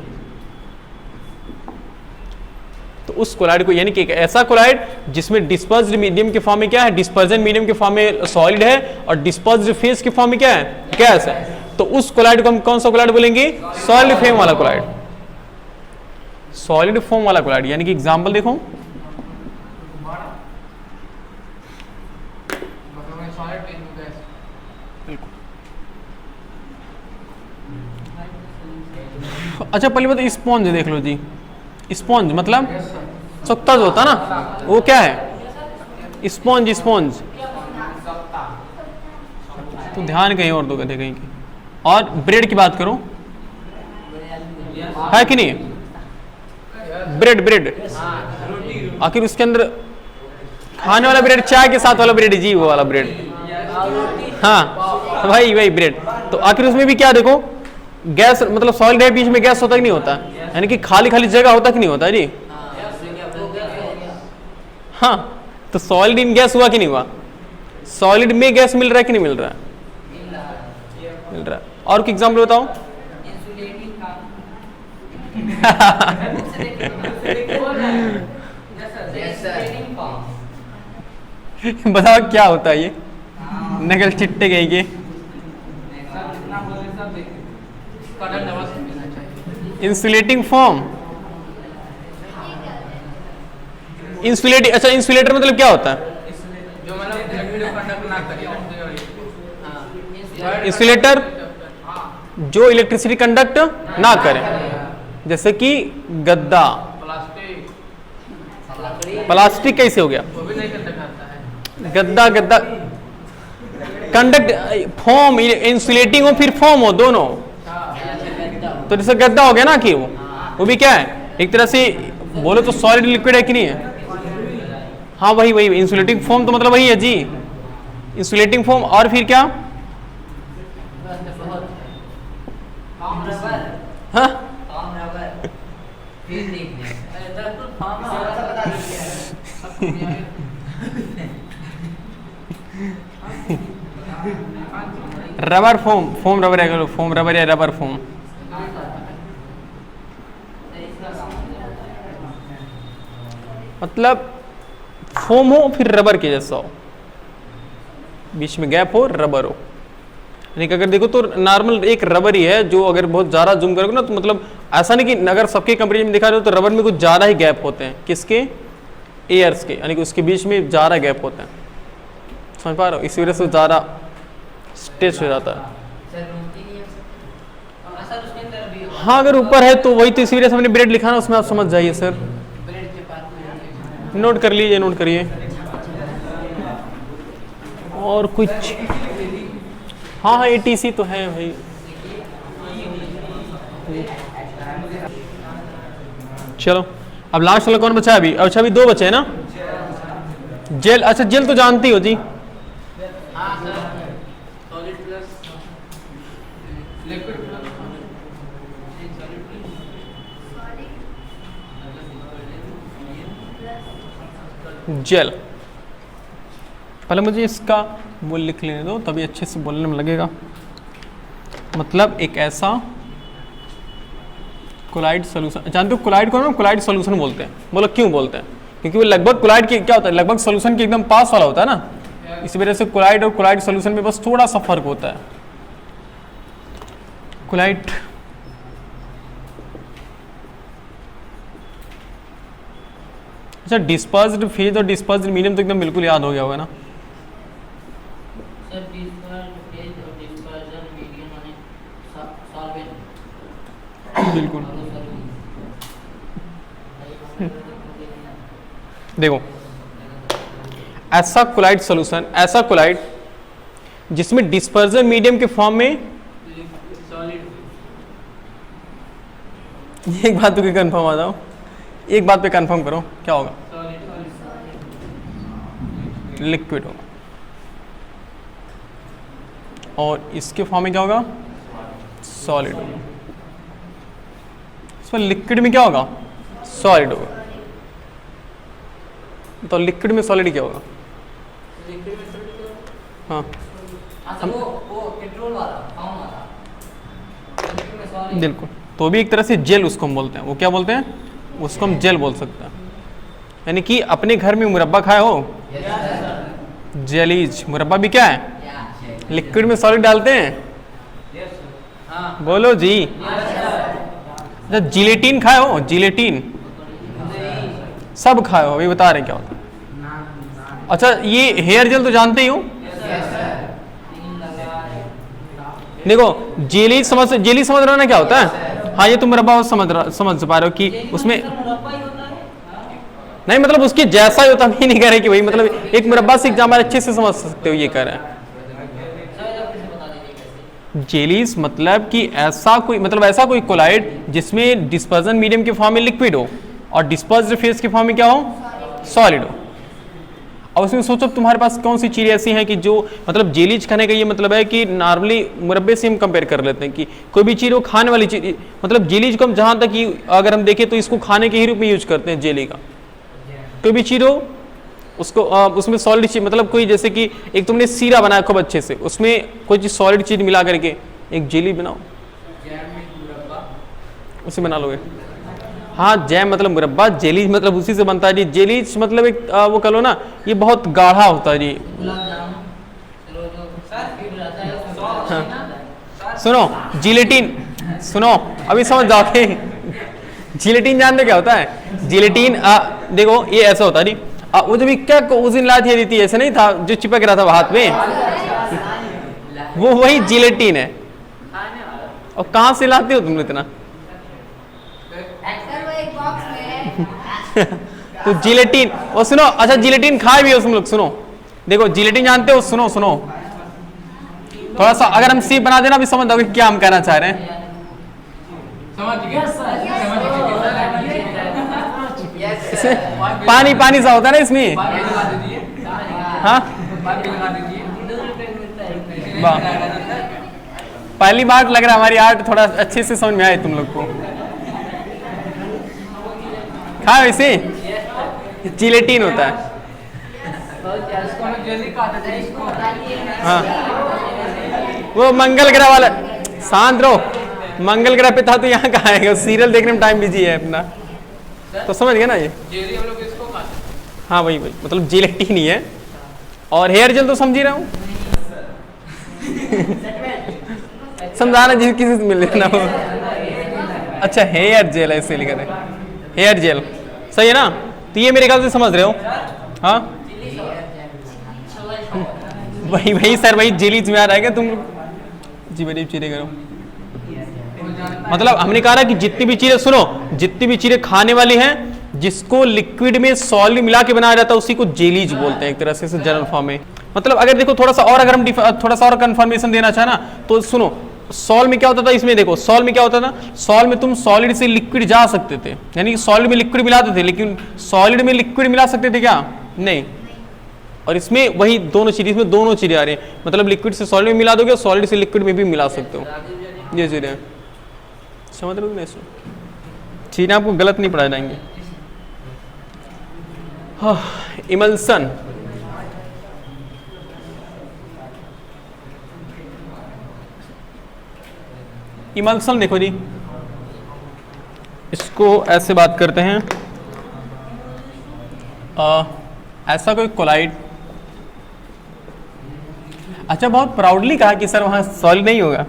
तो उस कोलाइड को, यानी कि एक ऐसा कोलाइड जिसमें डिस्पर्स्ड मीडियम के फॉर्म में क्या है, डिस्पर्जन मीडियम के फॉर्म में सॉलिड है, और डिस्पर्स्ड फेज के फॉर्म में क्या है, गैस है, तो उस कोलाइड को हम कौन सा कोलाइड बोलेंगे, सॉलिड फॉर्म वाला कोलाइड, सॉलिड फॉर्म वाला कोलाइड। यानी कि एग्जांपल देखो, अच्छा पहले बात स्पॉन्ज देख लो जी, स्पॉन्ज मतलब सख्ता जो होता ना, वो क्या है, स्पॉन्ज, स्पॉन्ज तो ध्यान कहीं और दो कहते कहीं की। और ब्रेड की बात करो, है कि नहीं, ब्रेड, ब्रेड आखिर उसके अंदर खाने वाला ब्रेड, चाय के साथ वाला ब्रेड जी, वो वाला ब्रेड, हाँ वही ब्रेड। तो आखिर उसमें भी क्या देखो, गैस मतलब सॉलिड है, बीच में गैस होता कि नहीं होता, यानी कि खाली खाली जगह होता कि नहीं होता जी, हाँ। तो सॉलिड इन गैस हुआ कि नहीं हुआ, सॉलिड में गैस मिल रहा है कि नहीं मिल रहा है, मिल रहा है। और एग्जाम्पल बताओ, बताओ क्या होता है ये, नकल चिट्टे गई के। इंसुलेटिंग फॉर्म, इंसुलेटिंग, अच्छा इंसुलेटर मतलब क्या होता है? जो मतलब लिक्विड कंडक्ट ना करे। इंसुलेटर जो इलेक्ट्रिसिटी कंडक्ट ना करे, जैसे कि गद्दा, प्लास्टिक, प्लास्टिक कैसे हो गया? वो भी नहीं कंडक्ट करता है। गद्दा, गद्दा कंडक्ट, फॉर्म, इंसुलेटिंग हो फिर फॉर्म हो दोनों, तो जैसे गद्दा हो गया ना कि वो भी क्या है एक तरह से बोलो तो सॉलिड लिक्विड है कि नहीं है? हाँ वही वही इंसुलेटिंग फॉर्म तो मतलब वही है जी, इंसुलेटिंग फॉर्म। और फिर क्या? हाँ रबर फोम, फोम रबर है, फोम रबर या रबर फोम। मतलब फोम हो फिर रबर के जैसा हो, बीच में गैप हो, रबर हो। यानी कि अगर देखो तो नॉर्मल एक रबर ही है, जो अगर बहुत ज़्यादा जूम करोगे ना तो मतलब ऐसा नहीं कि अगर सबके कंपेरिजन में दिखा रहे हो तो रबर में कुछ ज़्यादा ही गैप होते हैं, किसके? एयर्स के, यानी कि उसके बीच में ज़्यादा गैप होते हैं, समझ पा रहे हो? इसी वजह से ज़्यादा स्ट्रेच हो जाता है। हाँ अगर ऊपर है तो वही, तो इसी वजह से हमने ब्रेड लिखा ना, उसमें आप समझ जाइए सर, नोट कर लीजिए, नोट करिए। और कुछ? हाँ हाँ ATC तो है भाई। चलो अब लास्ट वाला कौन बचा है अभी? अच्छा अभी दो बचे हैं ना, जेल। अच्छा जेल तो जानती हो जी, हाँ sir, solid plus liquid plus gel. पहले मुझे इसका वो लिख लेने दो, तभी अच्छे से बोलने में लगेगा। मतलब एक ऐसा कोलाइड सोल्यूशन, जानते हो कोलाइड को ना कोलाइड सोल्यूशन बोलते हैं। बोलो क्यों बोलते हैं? क्योंकि वो लगभग कोलाइड की क्या होता है, लगभग सोल्यूशन के एकदम पास वाला होता है ना, इसी वजह से कोलाइड और कोलाइड सोल्यूशन में बस थोड़ा सा फर्क होता है। कोलाइड अच्छा, डिस्पर्स्ड फेज और डिस्पर्स्ड मीडियम तो एकदम बिल्कुल याद हो गया होगा ना? सर डिस्पर्स्ड फेज और डिस्पर्जन मीडियम माने सॉल्वेंट। बिल्कुल। देखो ऐसा कोलाइड सॉल्यूशन, ऐसा कोलाइड जिसमें डिस्पर्जन मीडियम के फॉर्म में, सॉलिड, एक बात तो कंफर्म आ जाओ, एक बात पे कंफर्म करो, क्या होगा? लिक्विड होगा। और इसके फॉर्म में क्या होगा? सॉलिड होगा। इसमें लिक्विड में क्या होगा? सॉलिड होगा। तो लिक्विड में सॉलिड क्या होगा? लिक्विड में सॉलिड, हाँ अच्छा वो पेट्रोल वाला फॉर्म वाला, लिक्विड में सॉलिड, बिल्कुल। तो भी एक तरह से जेल उसको हम बोलते हैं। वो क्या बोलते हैं? उसको हम जेल बोल सकते हैं। यानी कि अपने घर में मुरब्बा खाए हो, जेलीज। मुरब्बा भी क्या है? लिक्विड में सॉलिड डालते हैं। हाँ बोलो जी। जिलेटिन खाए हो? जिलेटिन सब खाए हो, अभी बता रहे क्या होता है। अच्छा ये हेयर जेल तो जानते ही हो। देखो जेली समझ रहे हो ना क्या होता है? हाँ ये तुम मुरब्बा समझ पा रहे हो कि उसमें नहीं, मतलब उसके जैसा ही होता, हम ये नहीं कह रहे कि वही, मतलब एक मुरब्बा से एग्जाम अच्छे से समझ सकते हो, ये कह रहे हैं। जेलीज मतलब कि ऐसा कोई, मतलब ऐसा कोई कोलाइड जिसमें डिस्पर्जन मीडियम के फॉर्म में लिक्विड हो और डिस्पर्स्ड फेज के फॉर्म में क्या हो? सॉलिड हो। और उसमें सोचो तुम्हारे पास कौन सी चीज़ ऐसी है कि जो, मतलब जेलीज खाने का ये मतलब है कि नॉर्मली मुरब्बे से हम कंपेयर कर लेते हैं कि कोई भी चीज़ हो खाने वाली चीज़, मतलब जेलीज को हम जहाँ तक कि अगर हम देखें तो इसको खाने के ही रूप में यूज करते हैं जेली का। कोई भी चीज़ हो उसको उसमें सॉलिड चीज, मतलब कोई जैसे कि एक तुमने सीरा बनाया खूब अच्छे से, उसमें कोई चीज़ सॉलिड चीज़ मिला करके एक जेली बनाओ, उसे बना लोगे। हाँ, जैम मतलब मुरब्बा, जेलीज मतलब उसी से बनता है जी। जेलीज मतलब एक वो कह लो ना, ये बहुत गाढ़ा होता है जी। हाँ। सुनो, जिलेटिन, सुनो अभी समझ जाओगे। जिलेटिन जानते क्या होता है? जिलेटिन देखो ये ऐसा होता है जी। वो जो भी क्या उस दिन लाई थी, ऐसे नहीं था जो चिपक रहा था हाथ में, वो वही जिलेटिन है। और कहाँ से लाते हो तुम इतना? तो जिलेटिन, और सुनो, अच्छा जिलेटिन खाए भी हो तुम लोग? सुनो, देखो जिलेटिन जानते हो? सुनो सुनो, थोड़ा सा अगर हम सीप बना देना भी समझ जाओगे क्या हम कहना चाह रहे हैं। पानी पानी सा होता है ना इसमें। हाँ, वाह, पहली बार लग रहा है हमारी आर्ट थोड़ा अच्छे से समझ में आए तुम लोग को। हाँ, वैसे जिलेटिन होता है। हाँ, वो मंगल ग्रह वाला, शांत रहो, मंगल ग्रह पे था तो यहाँ कहाँ आएगा? सीरियल देखने में टाइम बिजी है अपना, तो समझ गया ना ये। हम लोग इसको खाते हैं। हाँ वही वही, मतलब जिलेटिन ही है। और हेयर जेल तो समझ ही रहा हूँ। समझाना जिस किसी से मिल लेना हो। अच्छा हेयर जेल ऐसे लिखा है, हेयर जेल सही है ना? तो ये मेरे ख्याल से समझ रहे हो। हाँ वही वही सर, वही जेलीज में आ रहेगा तुम जी। बड़ी चीजें करो, मतलब हमने कहा कि जितनी भी चीजें, सुनो, जितनी भी चीजें खाने वाली हैं जिसको लिक्विड में सॉलिड मिला के बनाया जाता है उसी को जेलीज बोलते हैं एक तरह से जनरल फॉर्म में। मतलब अगर देखो थोड़ा सा और, अगर हम थोड़ा सा और कंफर्मेशन देना चाहे ना तो सुनो, सॉल में क्या होता था? इसमें देखो सॉल में क्या होता था, सॉल में तुम सॉलिड से लिक्विड जा सकते थे, यानी सॉलिड में लिक्विड मिलाते थे, लेकिन सॉलिड में लिक्विड मिला सकते थे क्या? नहीं। और इसमें वही दोनों चीज, इसमें दोनों चीजें आ रही है, मतलब लिक्विड से सॉलिड में मिला दोगे, सॉलिड से लिक्विड में भी मिला सकते हो। ये चीजें समझ रहे हो ना? चीजें आपको गलत नहीं पढ़ाए जाएंगे। हाँ, इमल्सन, इमल्सन देखो जी, इसको ऐसे बात करते हैं, ऐसा कोई कोलाइड। अच्छा, बहुत प्राउडली कहा कि सर वहां सॉलिड नहीं होगा।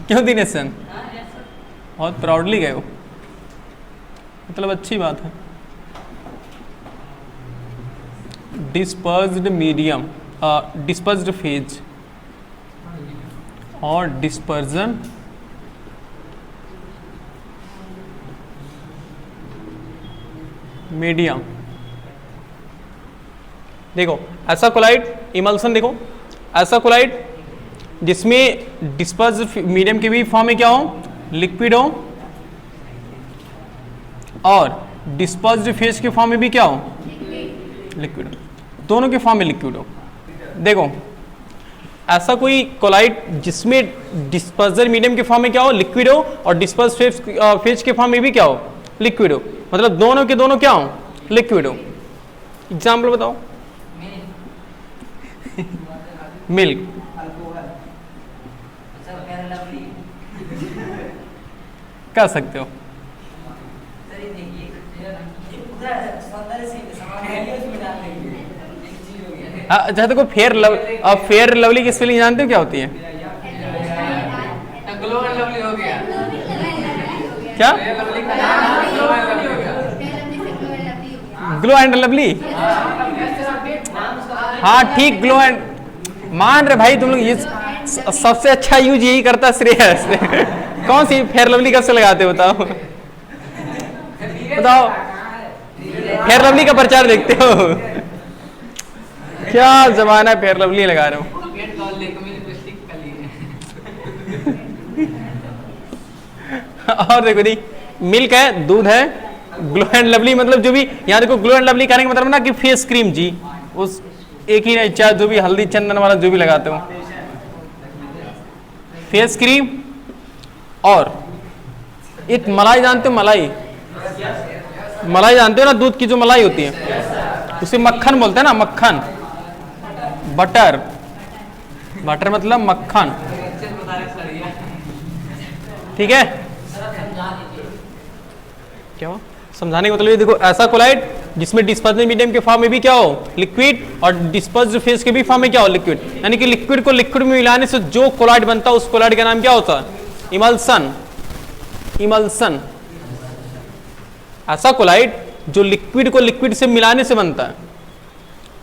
क्यों दिनेश चंद, बहुत प्राउडली गए हो, मतलब अच्छी बात है। डिस्पर्स्ड मीडियम, डिस्पर्स्ड फेज और डिस्पर्जन मीडियम। देखो ऐसा कोलाइड, इमल्सन देखो, ऐसा कोलाइड जिसमें डिस्पर्स्ड मीडियम के भी फॉर्म में क्या हो? लिक्विड हो, और डिस्पर्स्ड फेज के फॉर्म में भी क्या हो? लिक्विड। दोनों के फॉर्म में लिक्विड हो। देखो ऐसा कोई कोलाइड जिसमें डिस्पर्जर मीडियम के फॉर्म में क्या हो? लिक्विड हो, और डिस्पर्स फेज के फॉर्म में भी क्या हो? लिक्विड हो। मतलब दोनों के दोनों क्या हो? लिक्विड हो। एग्जाम्पल बताओ। मिल्क, कह सकते हो। अच्छा देखो, फेयर लवली की स्पेलिंग जानते हो क्या होती है? ग्लो एंड लवली हो गया। क्या? ग्लो एंड लवली, हाँ ठीक, ग्लो एंड, मान रहे भाई तुम लोग। ये सबसे अच्छा यूज यही करता श्रेयस। कौन सी फेयर लवली कब से लगाते हो बताओ? बताओ, फेयर लवली का प्रचार देखते हो? क्या जमाना है, फेयर लवली लगा रहे हो। और देखो दी, मिल्क है, दूध है, ग्लो एंड लवली मतलब जो भी, यहाँ देखो ग्लो एंड लवली करने का मतलब ना कि फेस क्रीम जी, उस एक ही नहीं, चाहे जो भी हल्दी चंदन वाला जो भी लगाते हो, फेस क्रीम। और एक मलाई जानते हो? मलाई, मलाई जानते हो ना? दूध की जो मलाई होती है उसे मक्खन बोलते हैं ना, मक्खन। बटर, बटर मतलब मक्खन, ठीक है। क्या हुआ? समझाने का मतलब ये देखो, ऐसा कोलाइड जिसमें डिस्पर्जन मीडियम के फॉर्म में भी क्या हो लिक्विड, और डिस्पर्स्ड फेज के भी फॉर्म में क्या हो लिक्विड, यानी कि लिक्विड को लिक्विड में मिलाने से जो कोलाइड बनता है उस कोलाइड का नाम क्या होता है? इमल्सन। इमल्सन, ऐसा कोलाइड जो लिक्विड को लिक्विड से मिलाने से बनता है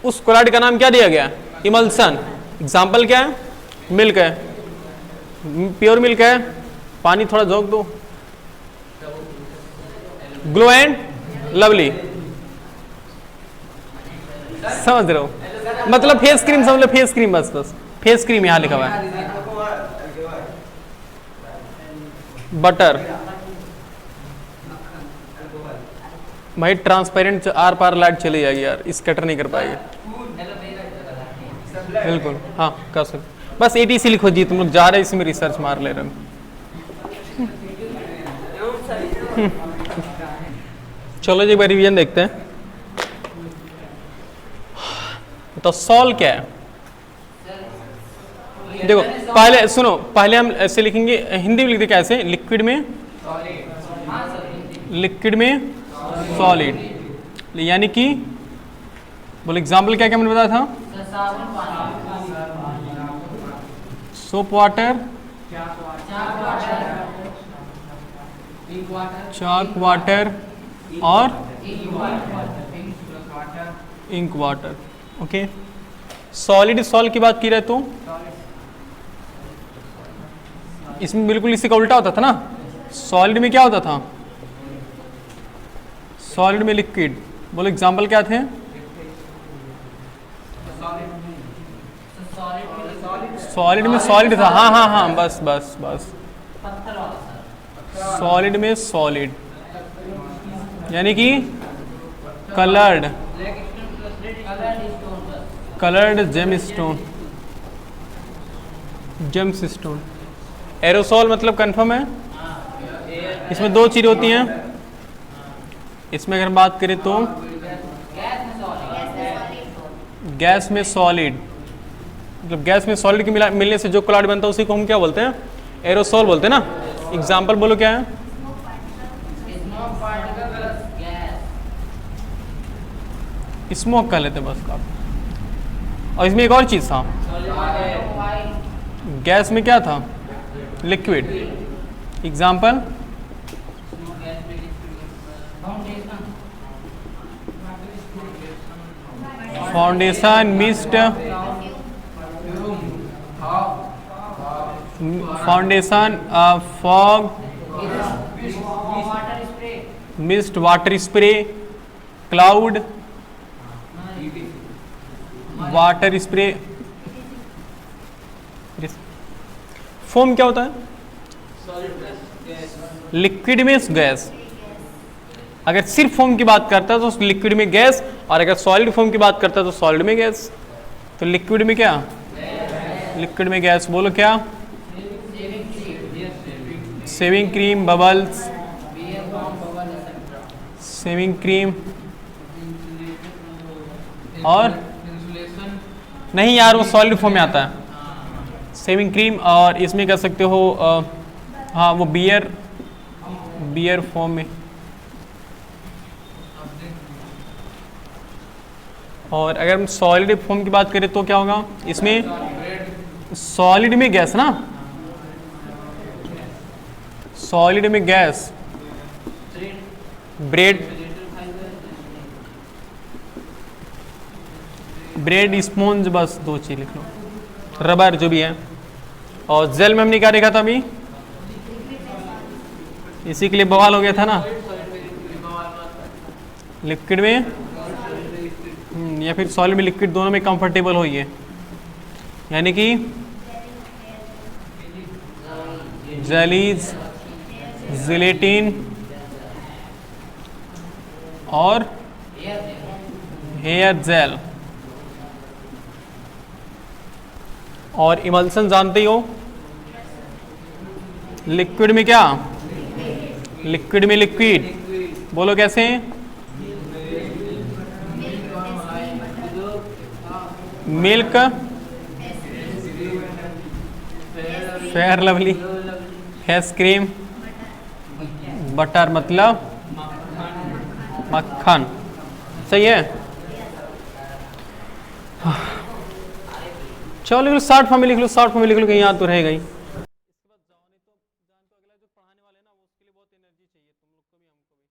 उस कोलाइड का नाम क्या दिया गया? इमल्सन। एग्जाम्पल क्या है? मिल्क है, प्योर मिल्क है, पानी थोड़ा झोंक दो, ग्लो एंड लवली, समझ रहे हो? मतलब फेस क्रीम समझ लो, फेस क्रीम, बस बस फेस क्रीम यहां लिखा हुआ है। बटर, भाई ट्रांसपेरेंट आर पार लाइट चली जाएगी यार, स्कैटर नहीं कर पाएगी। बिल्कुल हाँ कर सकते, बस ATC लिखो जी, तुम लोग जा रहे इसमें रिसर्च मार ले रहे हो। चलो जी एक बार रिवीजन देखते हैं। तो सॉल क्या है? देखो पहले सुनो, पहले हम ऐसे लिखेंगे, हिंदी में लिखते कैसे? लिक्विड में, लिक्विड में सॉलिड, यानी कि बोलो एग्जाम्पल क्या क्या मैंने बताया था? सोप वाटर, चाक वाटर और ink water. Okay, solid salt की बात की रहे तो इसमें बिल्कुल इसी का उल्टा होता था ना। सॉलिड में क्या होता था? सॉलिड में लिक्विड, बोलो एग्जाम्पल क्या थे? सॉलिड में सॉलिड था, हाँ हाँ हाँ, बस बस बस, सॉलिड में सॉलिड यानी कि coloured, coloured gemstone, gemstone. Aerosol मतलब कंफर्म है, इसमें दो चीज़ होती हैं। इसमें अगर बात करें तो गैस में सॉलिड, मतलब गैस में सॉलिड के मिलने से जो कोलाइड बनता है उसी को हम क्या बोलते हैं? एरोसॉल बोलते हैं ना। एग्जाम्पल बोलो क्या है? स्मोक कर लेते बस आप। और इसमें एक और चीज था, गैस में क्या था? Liquid. Example foundation, mist, foundation, fog, mist, water spray, cloud, water spray. Foam क्या होता है? लिक्विड में गैस। अगर सिर्फ फोम की बात करता है तो लिक्विड में गैस, और अगर सॉलिड फोम की बात करता है तो सॉलिड में गैस। तो लिक्विड में क्या? लिक्विड में गैस। बोलो क्या? Shaving cream, bubbles, shaving cream, और नहीं यार वो सॉलिड फॉर्म में आता है शेविंग क्रीम। और इसमें कह सकते हो हाँ वो बियर, बियर फॉर्म में। और अगर हम सॉलिड फॉर्म की बात करें तो क्या होगा? इसमें सॉलिड में गैस ना, सॉलिड में गैस, ब्रेड, ब्रेड, स्पॉन्ज, बस दो चीज लिख लो, रबर जो भी है। और जेल में हमने क्या देखा था अभी? इसी के लिए बवाल हो गया था ना, लिक्विड में या फिर सॉलिड में, लिक्विड दोनों में कंफर्टेबल हो ये, यानी कि जेलीज, जिलेटिन और हेयर जेल। और इमल्सन जानते ही हो, लिक्विड में क्या? लिक्विड में लिक्विड। बोलो कैसे? Milk, fair lovely, face cream, butter मतलब मक्खन। सही है। चलो लिख लो 60 फॉर्म में लिख लो, 60 फॉर्म में लिख लो, कहीं याद तो रहेगा ही। इसके बाद जाओ, नहीं तो जान तो अगला जो पढ़ाने वाले ना, वो उसके लिए बहुत एनर्जी चाहिए तुम लोग को भी हमको भी।